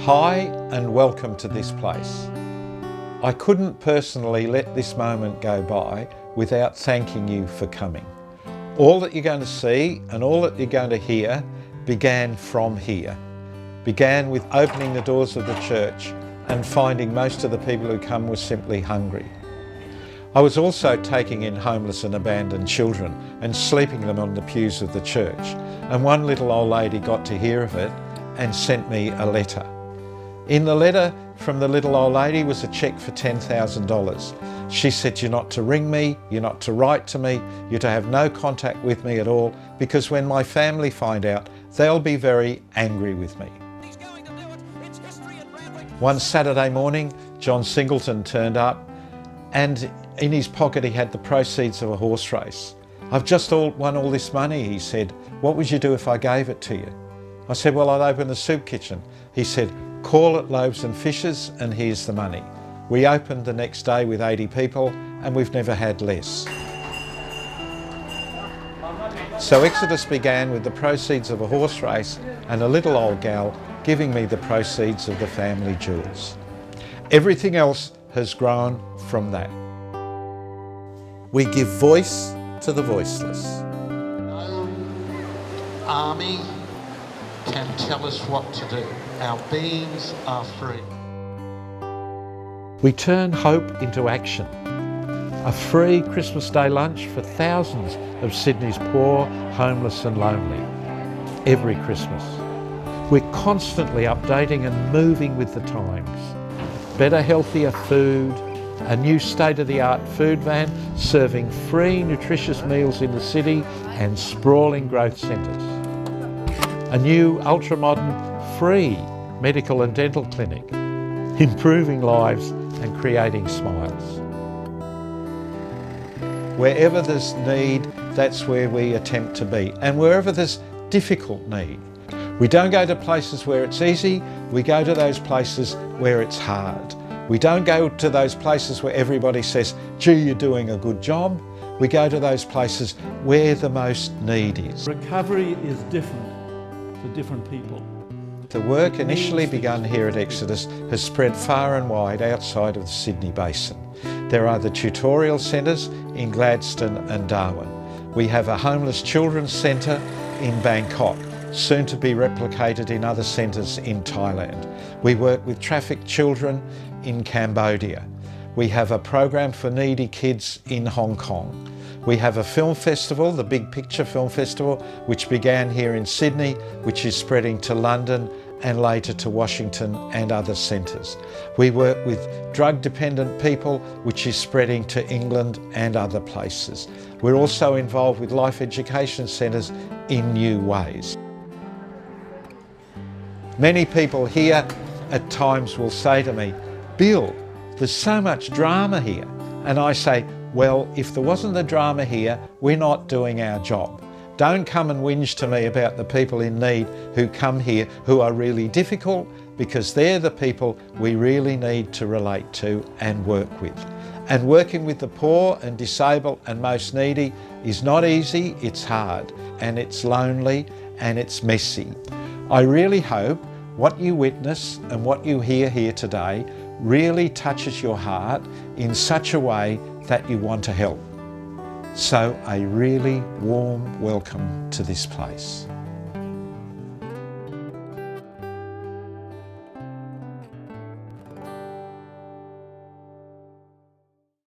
Hi and welcome to this place. I couldn't personally let this moment go by without thanking you for coming. All that you're going to see and all that you're going to hear began from here. Began with opening the doors of the church and finding most of the people who come were simply hungry. I was also taking in homeless and abandoned children and sleeping them on the pews of the church. And one little old lady got to hear of it and sent me a letter. In the letter from the little old lady was a cheque for $10,000. She said, you're not to ring me, you're not to write to me, you're to have no contact with me at all, because when my family find out, they'll be very angry with me. One Saturday morning, John Singleton turned up and in his pocket he had the proceeds of a horse race. I've just won all this money, he said. What would you do if I gave it to you? I said, well, I'd open the soup kitchen. He said, call it Loaves and Fishes and here's the money. We opened the next day with 80 people and we've never had less. So Exodus began with the proceeds of a horse race and a little old gal giving me the proceeds of the family jewels. Everything else has grown from that. We give voice to the voiceless. No army can tell us what to do. Our beings are free. We turn hope into action. A free Christmas Day lunch for thousands of Sydney's poor, homeless and lonely. Every Christmas. We're constantly updating and moving with the times. Better, healthier food, a new state-of-the-art food van serving free, nutritious meals in the city and sprawling growth centres. A new, ultra-modern, free medical and dental clinic, improving lives and creating smiles. Wherever there's need, that's where we attempt to be. And wherever there's difficult need, we don't go to places where it's easy, we go to those places where it's hard. We don't go to those places where everybody says, gee, you're doing a good job. We go to those places where the most need is. Recovery is different for different people. The work initially begun here at Exodus has spread far and wide outside of the Sydney Basin. There are the tutorial centres in Gladstone and Darwin. We have a homeless children's centre in Bangkok, soon to be replicated in other centres in Thailand. We work with trafficked children in Cambodia. We have a program for needy kids in Hong Kong. We have a film festival, the Big Picture Film Festival, which began here in Sydney, which is spreading to London and later to Washington and other centres. We work with drug-dependent people, which is spreading to England and other places. We're also involved with life education centres in new ways. Many people here at times will say to me, Bill, there's so much drama here. And I say, well, if there wasn't the drama here, we're not doing our job. Don't come and whinge to me about the people in need who come here who are really difficult, because they're the people we really need to relate to and work with. And working with the poor and disabled and most needy is not easy, it's hard, and it's lonely and it's messy. I really hope what you witness and what you hear here today really touches your heart in such a way that you want to help. So a really warm welcome to this place.